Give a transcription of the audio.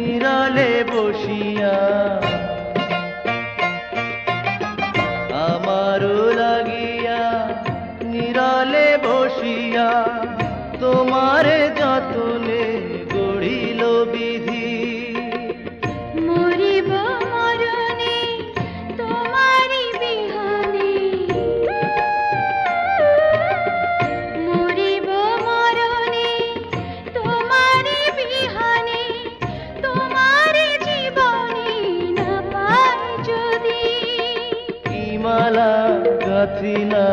নিরালে বসিয়া আমারও লাগিয়া নিরালে বসিয়া তোমার যতনে গড়িল বিধি মরিব মরণে তোমারি বিহানে মরিব মরণে তোমারি বিহানে তোমারি জীবনে না পাই যদি কি মালা গাথিলা